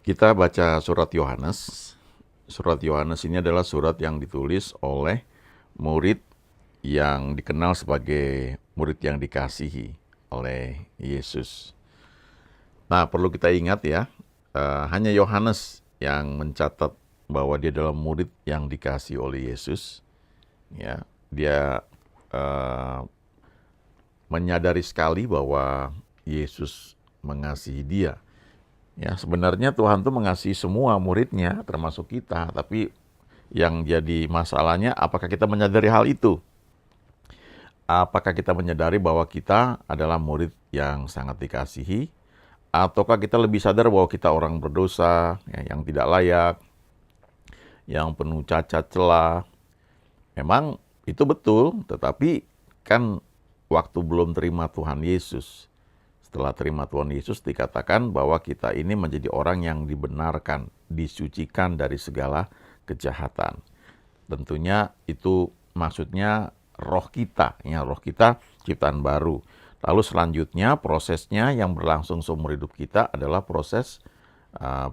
Kita baca surat Yohanes. Surat Yohanes ini adalah surat yang ditulis oleh murid yang dikenal sebagai murid yang dikasihi oleh Yesus. Nah, perlu kita ingat ya, hanya Yohanes yang mencatat bahwa dia adalah murid yang dikasihi oleh Yesus. Ya, dia eh, menyadari sekali bahwa Yesus mengasihi dia. Ya, sebenarnya Tuhan tuh mengasihi semua muridnya, termasuk kita. Tapi yang jadi masalahnya, apakah kita menyadari hal itu? Apakah kita menyadari bahwa kita adalah murid yang sangat dikasihi? Ataukah kita lebih sadar bahwa kita orang berdosa, ya, yang tidak layak, yang penuh cacat celah? Memang itu betul, tetapi kan waktu belum terima Tuhan Yesus. Setelah terima Tuhan Yesus dikatakan bahwa kita ini menjadi orang yang dibenarkan, disucikan dari segala kejahatan. Tentunya itu maksudnya roh kita, ya roh kita ciptaan baru. Lalu selanjutnya prosesnya yang berlangsung seumur hidup kita adalah proses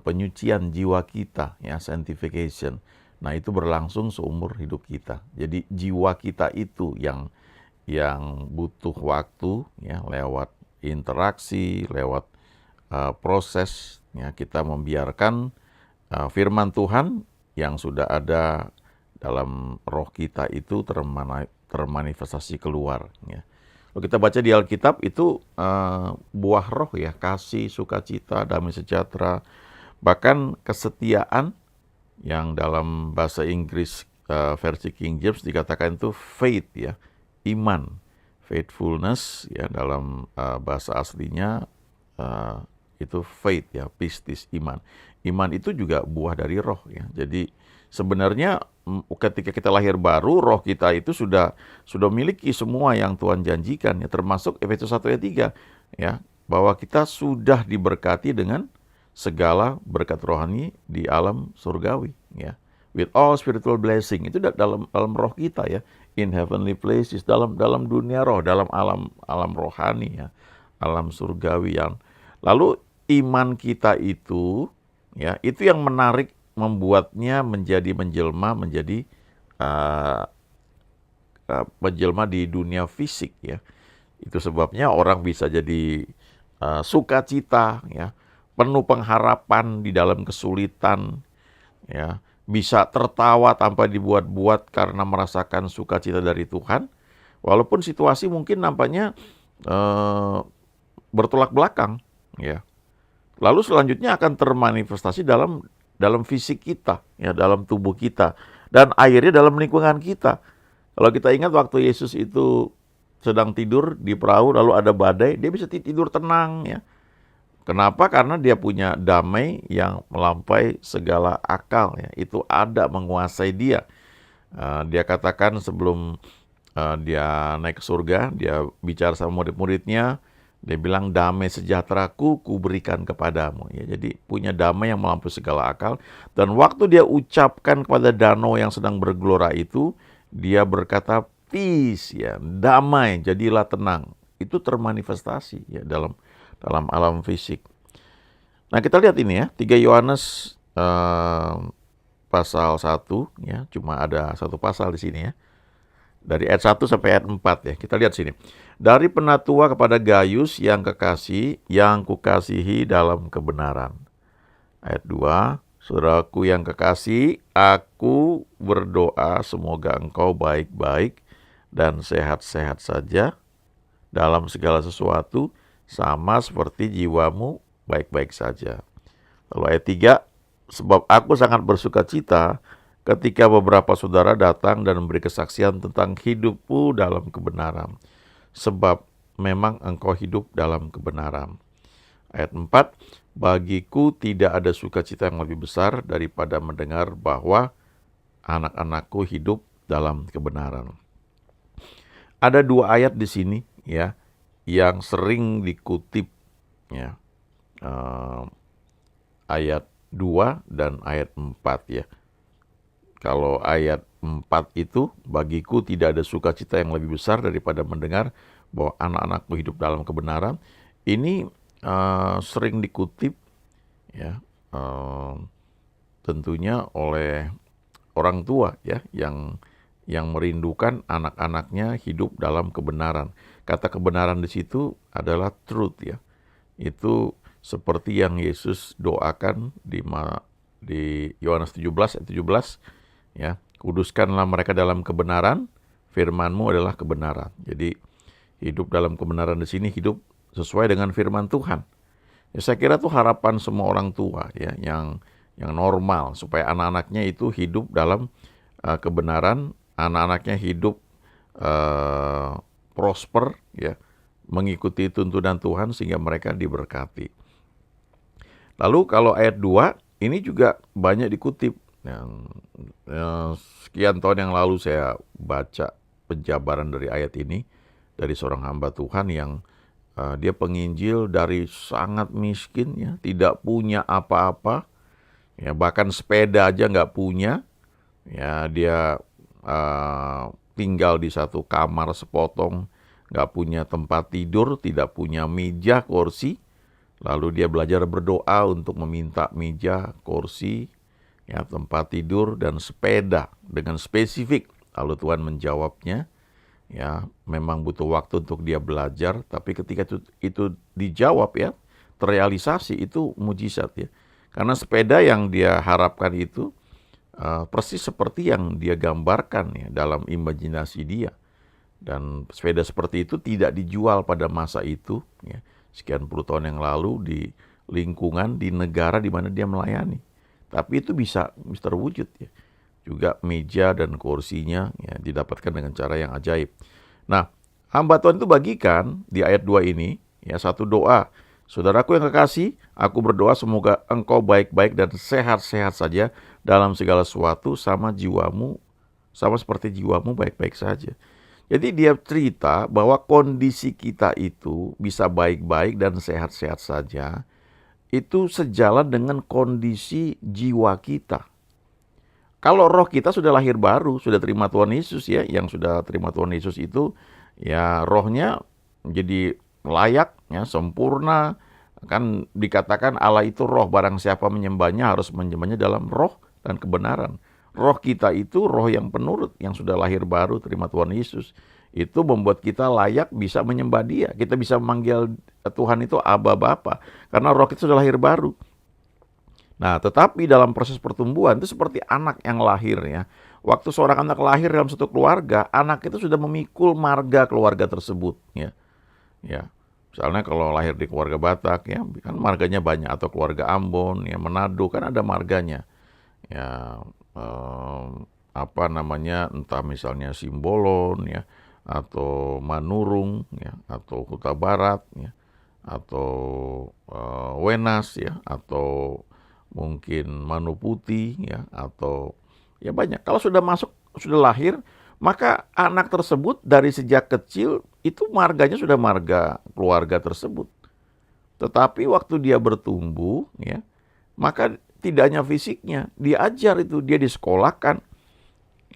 penyucian jiwa kita, ya sanctification. Nah itu berlangsung seumur hidup kita. Jadi jiwa kita itu yang butuh waktu, ya lewat interaksi, lewat proses, ya kita membiarkan firman Tuhan yang sudah ada dalam roh kita itu termanifestasi keluar. Ya. Kalau kita baca di Alkitab itu buah roh ya, kasih, sukacita, damai sejahtera, bahkan kesetiaan yang dalam bahasa Inggris versi King James dikatakan itu faith ya, iman, faithfulness ya dalam bahasa aslinya itu faith ya, pistis iman. Iman itu juga buah dari roh ya. Jadi sebenarnya ketika kita lahir baru, roh kita itu sudah memiliki semua yang Tuhan janjikan ya, termasuk Efesus 1 ayat 3 ya, bahwa kita sudah diberkati dengan segala berkat rohani di alam surgawi ya. With all spiritual blessing itu dalam roh kita ya, in heavenly places, dalam dunia roh, dalam alam rohani ya, alam surgawi yang lalu iman kita itu ya, itu yang menarik membuatnya menjadi menjelma di dunia fisik ya. Itu sebabnya orang bisa jadi sukacita ya, penuh pengharapan di dalam kesulitan ya, bisa tertawa tanpa dibuat-buat karena merasakan sukacita dari Tuhan, walaupun situasi mungkin nampaknya bertolak belakang ya. Lalu selanjutnya akan termanifestasi dalam fisik kita ya, dalam tubuh kita, dan akhirnya dalam lingkungan kita. Kalau kita ingat waktu Yesus itu sedang tidur di perahu lalu ada badai, dia bisa tidur tenang ya. Kenapa? Karena dia punya damai yang melampaui segala akal ya. Itu ada menguasai dia. Dia katakan sebelum dia naik ke surga, dia bicara sama murid-muridnya, dia bilang damai sejahteraku kuberikan kepadamu ya. Jadi punya damai yang melampaui segala akal, dan waktu dia ucapkan kepada danau yang sedang bergelora itu, dia berkata peace ya, damai, jadilah tenang. Itu termanifestasi ya dalam alam fisik. Nah, kita lihat ini ya, 3 Yohanes pasal 1 ya, cuma ada satu pasal di sini ya. Dari ayat 1 sampai ayat 4 ya. Kita lihat sini. Dari penatua kepada Gayus yang kekasih, yang kukasihi dalam kebenaran. Ayat 2, saudaraku yang kekasih, aku berdoa semoga engkau baik-baik dan sehat-sehat saja dalam segala sesuatu, sama seperti jiwamu baik-baik saja. Lalu ayat 3, sebab aku sangat bersuka cita ketika beberapa saudara datang dan memberi kesaksian tentang hidupmu dalam kebenaran, sebab memang engkau hidup dalam kebenaran. Ayat 4, bagiku tidak ada sukacita yang lebih besar daripada mendengar bahwa anak-anakku hidup dalam kebenaran. Ada 2 ayat di sini ya yang sering dikutip ya. Ayat 2 dan ayat 4 ya. Kalau ayat 4 itu, bagiku tidak ada sukacita yang lebih besar daripada mendengar bahwa anak-anakku hidup dalam kebenaran. Ini sering dikutip ya, eh, tentunya oleh orang tua ya yang merindukan anak-anaknya hidup dalam kebenaran. Kata kebenaran di situ adalah truth ya. Itu seperti yang Yesus doakan di Yohanes 17 ayat 17 ya. Kuduskanlah mereka dalam kebenaran, firman-Mu adalah kebenaran. Jadi hidup dalam kebenaran di sini hidup sesuai dengan firman Tuhan. Ya, saya kira itu harapan semua orang tua ya yang normal supaya anak-anaknya itu hidup dalam kebenaran, anak-anaknya hidup prosper ya, mengikuti tuntunan Tuhan sehingga mereka diberkati. Lalu kalau ayat 2 ini juga banyak dikutip. Sekian tahun yang lalu saya baca penjabaran dari ayat ini dari seorang hamba Tuhan yang dia penginjil dari sangat miskin ya, tidak punya apa-apa, ya bahkan sepeda aja nggak punya, ya dia tinggal di satu kamar sepotong, nggak punya tempat tidur, tidak punya meja, kursi. Lalu dia belajar berdoa untuk meminta meja, kursi, ya tempat tidur dan sepeda dengan spesifik. Lalu Tuhan menjawabnya, ya memang butuh waktu untuk dia belajar, tapi ketika itu dijawab ya, terrealisasi itu mujizat ya. Karena sepeda yang dia harapkan itu persis seperti yang dia gambarkan ya dalam imajinasi dia. Dan sepeda seperti itu tidak dijual pada masa itu ya, sekian puluh tahun yang lalu di lingkungan, di negara di mana dia melayani. Tapi itu bisa terwujud ya. Juga meja dan kursinya ya, didapatkan dengan cara yang ajaib. Nah, hamba Tuhan itu bagikan di ayat 2 ini ya satu doa. Saudaraku yang kekasih, aku berdoa semoga engkau baik-baik dan sehat-sehat saja dalam segala sesuatu sama seperti jiwamu baik-baik saja. Jadi dia cerita bahwa kondisi kita itu bisa baik-baik dan sehat-sehat saja, itu sejalan dengan kondisi jiwa kita. Kalau roh kita sudah lahir baru, sudah terima Tuhan Yesus ya, yang sudah terima Tuhan Yesus itu, ya rohnya jadi layak, ya sempurna. Kan dikatakan Allah itu roh, barang siapa menyembahnya harus menyembahnya dalam roh dan kebenaran. Roh kita itu roh yang penurut, yang sudah lahir baru terima Tuhan Yesus. Itu membuat kita layak bisa menyembah Dia. Kita bisa memanggil Tuhan itu Aba Bapa, karena roh kita sudah lahir baru. Nah, tetapi dalam proses pertumbuhan itu seperti anak yang lahir ya. Waktu seorang anak lahir dalam satu keluarga, anak itu sudah memikul marga keluarga tersebut ya. Ya. Misalnya kalau lahir di keluarga Batak ya, kan marganya banyak, atau keluarga Ambon ya, Manado kan ada marganya. Ya, apa namanya, entah misalnya Simbolon ya, atau Manurung ya, atau Huta Barat ya, atau Wenas ya, atau mungkin Manu Putih ya, atau ya banyak. Kalau sudah masuk, sudah lahir, maka anak tersebut dari sejak kecil itu marganya sudah marga keluarga tersebut. Tetapi waktu dia bertumbuh ya, maka tidak hanya fisiknya, diajar itu, dia disekolahkan.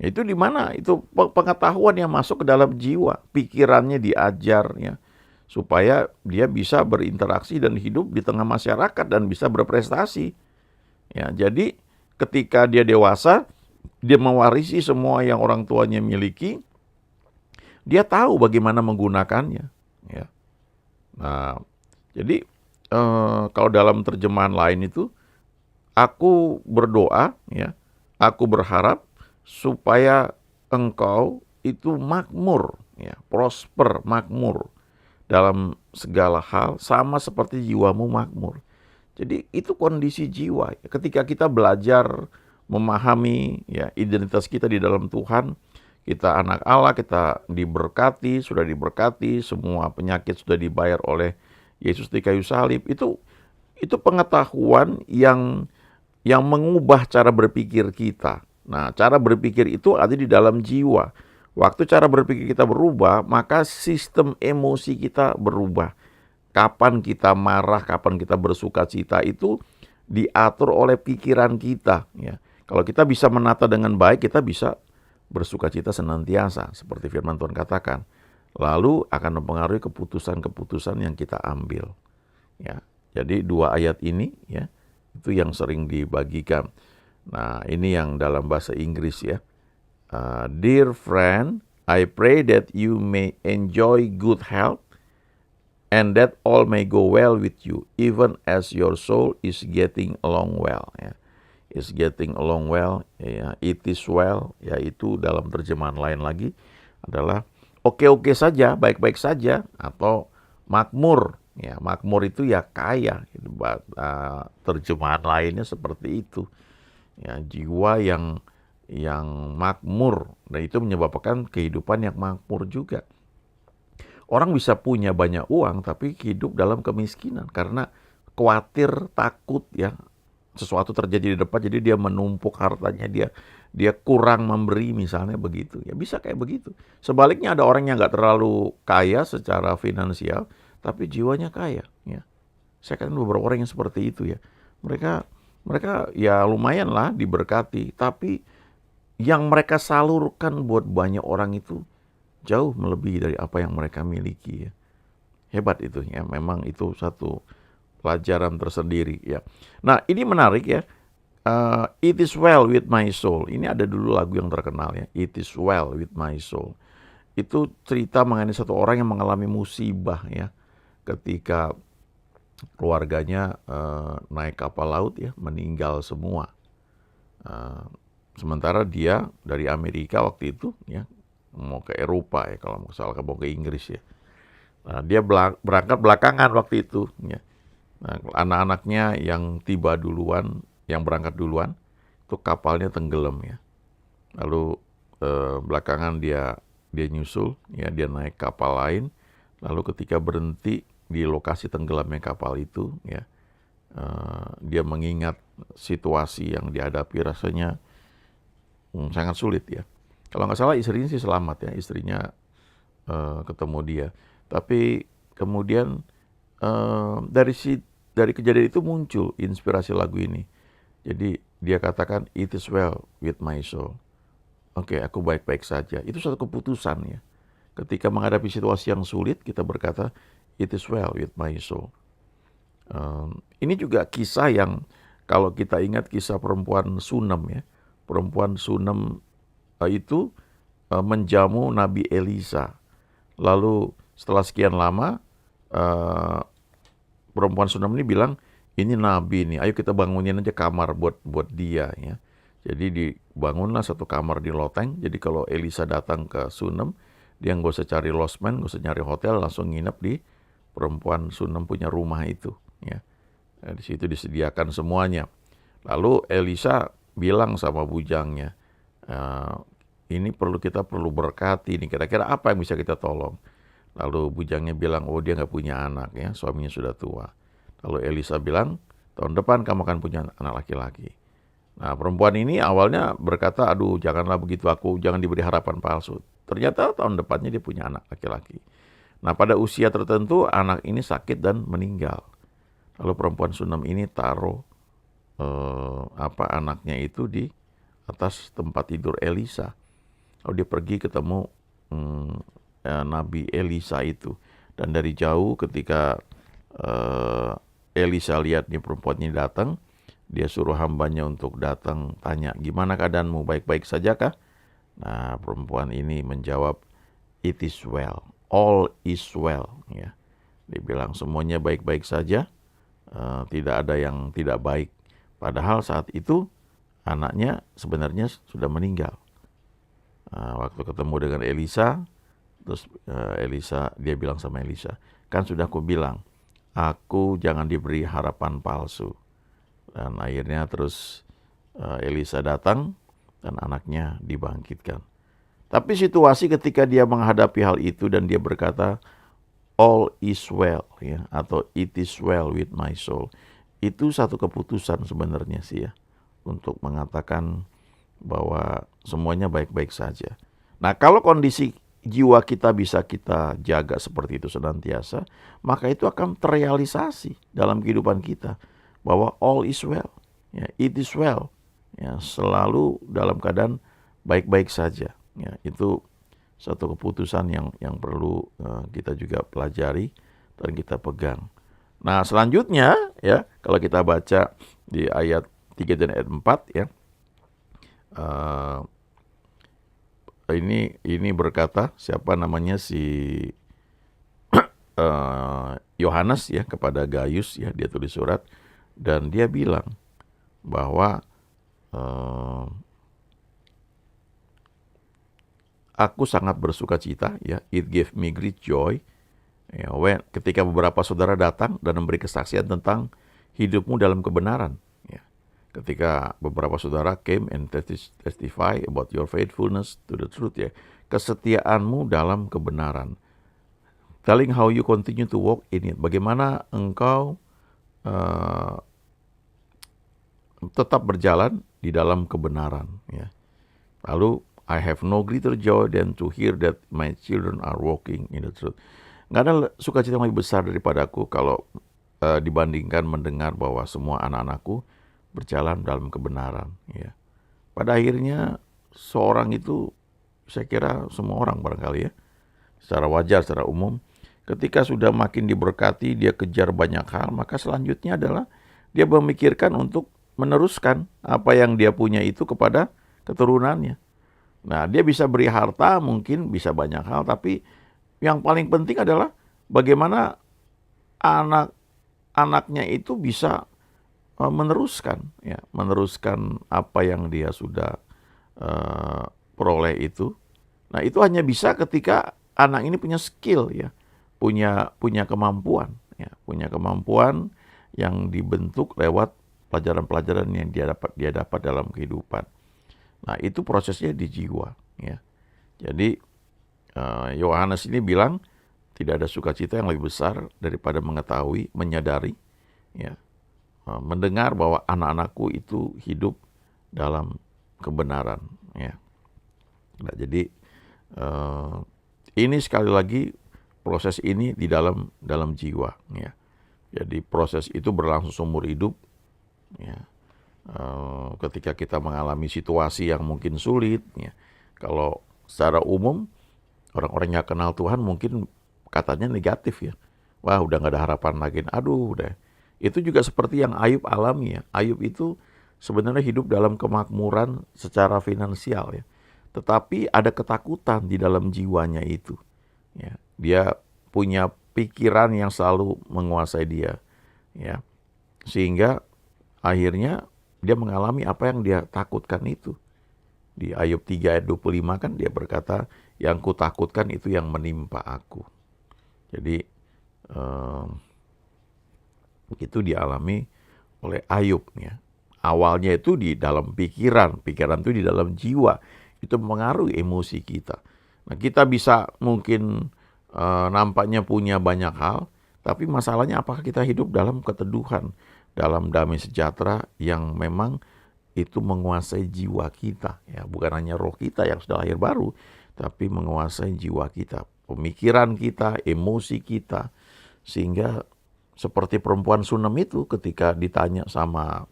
Itu di mana? Itu pengetahuan yang masuk ke dalam jiwa, pikirannya diajar ya, supaya dia bisa berinteraksi dan hidup di tengah masyarakat dan bisa berprestasi. Ya, jadi ketika dia dewasa, dia mewarisi semua yang orang tuanya miliki, dia tahu bagaimana menggunakannya. Ya. Nah, jadi kalau dalam terjemahan lain itu, aku berdoa, ya, aku berharap supaya engkau itu makmur, ya, prosper, makmur dalam segala hal, sama seperti jiwamu makmur. Jadi itu kondisi jiwa. Ketika kita belajar memahami ya identitas kita di dalam Tuhan, kita anak Allah, kita diberkati, sudah diberkati, semua penyakit sudah dibayar oleh Yesus di kayu salib. Itu pengetahuan yang mengubah cara berpikir kita. Nah, cara berpikir itu ada di dalam jiwa. Waktu cara berpikir kita berubah, maka sistem emosi kita berubah. Kapan kita marah, kapan kita bersuka cita itu diatur oleh pikiran kita. Ya. Kalau kita bisa menata dengan baik, kita bisa bersuka cita senantiasa, seperti firman Tuhan katakan. Lalu akan mempengaruhi keputusan-keputusan yang kita ambil. Ya. Jadi 2 ayat ini ya Itu yang sering dibagikan. Nah, ini yang dalam bahasa Inggris ya. Dear friend, I pray that you may enjoy good health and that all may go well with you, even as your soul is getting along well. Ya. Is getting along well, ya, it is well, yaitu dalam terjemahan lain lagi adalah oke-oke saja, baik-baik saja, atau makmur. Ya, makmur itu ya kaya. Terjemahan lainnya seperti itu. Ya, jiwa yang makmur, dan itu menyebabkan kehidupan yang makmur juga. Orang bisa punya banyak uang tapi hidup dalam kemiskinan karena khawatir, takut ya sesuatu terjadi di depan, jadi dia menumpuk hartanya, dia kurang memberi misalnya begitu. Ya bisa kayak begitu. Sebaliknya ada orang yang nggak terlalu kaya secara finansial tapi jiwanya kaya. Ya. Saya kan beberapa orang yang seperti itu ya. Mereka ya lumayan lah diberkati, tapi yang mereka salurkan buat banyak orang itu jauh melebihi dari apa yang mereka miliki ya. Hebat itu ya, memang itu satu pelajaran tersendiri ya. Nah, ini menarik ya. It is well with my soul. Ini ada dulu lagu yang terkenal ya. It is well with my soul. Itu cerita mengenai satu orang yang mengalami musibah ya. Ketika keluarganya naik kapal laut ya, meninggal semua. Sementara dia dari Amerika waktu itu ya, mau ke Eropa ya, kalau misalkan mau ke Inggris ya. Nah, dia berangkat belakangan waktu itu ya. Nah, anak-anaknya yang tiba duluan, yang berangkat duluan, itu kapalnya tenggelam ya. Lalu belakangan dia nyusul ya, dia naik kapal lain. Lalu ketika berhenti di lokasi tenggelamnya kapal itu ya, dia mengingat situasi yang dihadapi, rasanya sangat sulit ya. Kalau nggak salah istrinya sih selamat ya, istrinya ketemu dia. Tapi kemudian dari kejadian itu muncul inspirasi lagu ini. Jadi dia katakan, it is well with my soul. Oke, aku baik-baik saja. Itu suatu keputusan ya. Ketika menghadapi situasi yang sulit, kita berkata, it is well with my soul. Ini juga kisah yang, kalau kita ingat kisah perempuan Sunem ya. Perempuan Sunem itu menjamu Nabi Elisa. Lalu setelah sekian lama, perempuan Sunem ini bilang, ini Nabi nih, ayo kita bangunin aja kamar buat dia ya. Jadi dibangunlah satu kamar di loteng. Jadi kalau Elisa datang ke Sunem, dia nggak usah cari losmen, nggak usah nyari hotel, langsung nginep di perempuan Sunem punya rumah itu ya. Nah, di situ disediakan semuanya. Lalu Elisa bilang sama bujangnya, ini kita perlu berkati nih, kira-kira apa yang bisa kita tolong. Lalu bujangnya bilang, oh dia nggak punya anak ya, suaminya sudah tua. Lalu Elisa bilang, tahun depan kamu akan punya anak laki-laki. Nah, perempuan ini awalnya berkata, aduh janganlah begitu, aku jangan diberi harapan palsu. Ternyata tahun depannya dia punya anak laki-laki. Nah, pada usia tertentu anak ini sakit dan meninggal. Lalu perempuan Sunem ini taruh anaknya itu di atas tempat tidur Elisa. Lalu dia pergi ketemu Nabi Elisa itu. Dan dari jauh ketika Elisa lihat nih perempuan ini datang, dia suruh hambanya untuk datang tanya, gimana keadaanmu, baik-baik saja kah? Nah, perempuan ini menjawab, it is well, all is well. Ya. Dia bilang semuanya baik-baik saja, tidak ada yang tidak baik. Padahal saat itu anaknya sebenarnya sudah meninggal. Waktu ketemu dengan Elisa, terus dia bilang sama Elisa, kan sudah aku bilang, aku jangan diberi harapan palsu. Dan akhirnya terus Elisa datang dan anaknya dibangkitkan. Tapi situasi ketika dia menghadapi hal itu dan dia berkata, all is well ya, atau it is well with my soul. Itu satu keputusan sebenarnya sih ya, untuk mengatakan bahwa semuanya baik-baik saja. Nah, kalau kondisi jiwa kita bisa kita jaga seperti itu senantiasa, maka itu akan terrealisasi dalam kehidupan kita bahwa all is well, ya, it is well, ya, selalu dalam keadaan baik-baik saja. Ya, itu satu keputusan yang perlu kita juga pelajari dan kita pegang. Nah, selanjutnya ya, kalau kita baca di ayat 3 dan ayat 4 ya. Eh, ini berkata siapa namanya si Yohanes ya kepada Gaius ya, dia tulis surat dan dia bilang bahwa aku sangat bersuka cita ya, it gave me great joy ya, ketika beberapa saudara datang dan memberi kesaksian tentang hidupmu dalam kebenaran ya. Ketika beberapa saudara came and testify about your faithfulness to the truth ya, kesetiaanmu dalam kebenaran. Telling how you continue to walk in it. Bagaimana engkau tetap berjalan di dalam kebenaran. Ya. Lalu, I have no greater joy than to hear that my children are walking in the truth. Nggak ada sukacita yang lebih besar daripada aku kalau dibandingkan mendengar bahwa semua anak-anakku berjalan dalam kebenaran. Ya. Pada akhirnya, seorang itu, saya kira semua orang barangkali ya, secara wajar, secara umum, ketika sudah makin diberkati, dia kejar banyak hal, maka selanjutnya adalah dia memikirkan untuk meneruskan apa yang dia punya itu kepada keturunannya. Nah, dia bisa beri harta, mungkin bisa banyak hal, tapi yang paling penting adalah bagaimana anak-anaknya itu bisa meneruskan apa yang dia sudah peroleh itu. Nah, itu hanya bisa ketika anak ini punya skill ya. Punya kemampuan yang dibentuk lewat pelajaran-pelajaran yang dia dapat dalam kehidupan. Nah, itu prosesnya di jiwa ya. Jadi Yohanes ini bilang tidak ada sukacita yang lebih besar daripada mengetahui, menyadari ya, mendengar bahwa anak-anakku itu hidup dalam kebenaran ya. Nah, jadi ini sekali lagi proses ini di dalam jiwa ya. Jadi proses itu berlangsung seumur hidup ya. Ketika kita mengalami situasi yang mungkin sulit ya. Kalau secara umum orang-orang yang kenal Tuhan mungkin katanya negatif ya. Wah, udah gak ada harapan lagi. Aduh, udah. Itu juga seperti yang Ayub alami ya. Ayub itu sebenarnya hidup dalam kemakmuran secara finansial ya. Tetapi ada ketakutan di dalam jiwanya itu. Ya, dia punya pikiran yang selalu menguasai dia, ya, sehingga akhirnya dia mengalami apa yang dia takutkan itu. Di Ayub 3 ayat 25 kan dia berkata, yang kutakutkan itu yang menimpa aku. Jadi itu dialami oleh Ayub, ya. Awalnya itu di dalam pikiran itu di dalam jiwa, itu mempengaruhi emosi kita. Nah, kita bisa mungkin nampaknya punya banyak hal, tapi masalahnya apakah kita hidup dalam keteduhan, dalam damai sejahtera yang memang itu menguasai jiwa kita, ya, bukan hanya roh kita yang sudah lahir baru, tapi menguasai jiwa kita, pemikiran kita, emosi kita, sehingga seperti perempuan Sunem itu ketika ditanya sama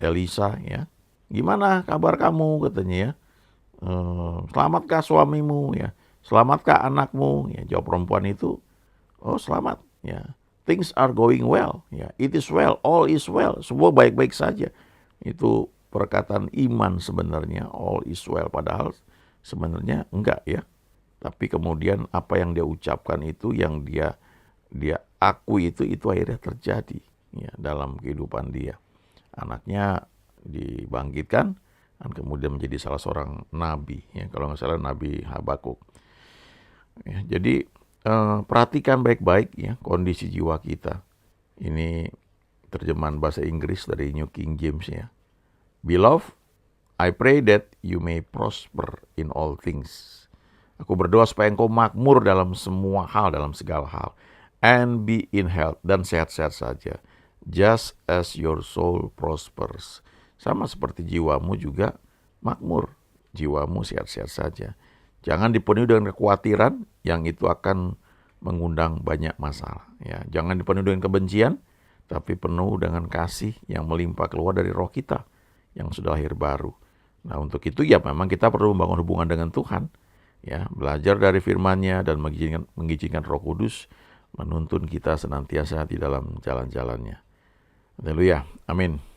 Elisa, ya, gimana kabar kamu, katanya ya. Selamatkah suamimu ya, selamatkah anakmu ya, jawab perempuan itu, oh selamat ya, things are going well ya, it is well, all is well, semua baik-baik saja. Itu perkataan iman sebenarnya, all is well, padahal sebenarnya enggak ya. Tapi kemudian apa yang dia ucapkan itu, yang dia akui itu akhirnya terjadi ya dalam kehidupan dia. Anaknya dibangkitkan dan kemudian menjadi salah seorang nabi, ya, kalau nggak salah Nabi Habakuk. Ya, jadi perhatikan baik-baik ya kondisi jiwa kita. Ini terjemahan bahasa Inggris dari New King James ya. Beloved, I pray that you may prosper in all things. Aku berdoa supaya engkau makmur dalam semua hal, dalam segala hal, and be in health, dan sehat-sehat saja, just as your soul prospers. Sama seperti jiwamu juga makmur, jiwamu sehat-sehat saja. Jangan dipenuhi dengan kekhawatiran yang itu akan mengundang banyak masalah. Ya, jangan dipenuhi dengan kebencian, tapi penuh dengan kasih yang melimpah keluar dari roh kita yang sudah lahir baru. Nah, untuk itu ya memang kita perlu membangun hubungan dengan Tuhan, ya, belajar dari firman-Nya dan mengizinkan Roh Kudus menuntun kita senantiasa di dalam jalan-jalannya. Haleluya, amin.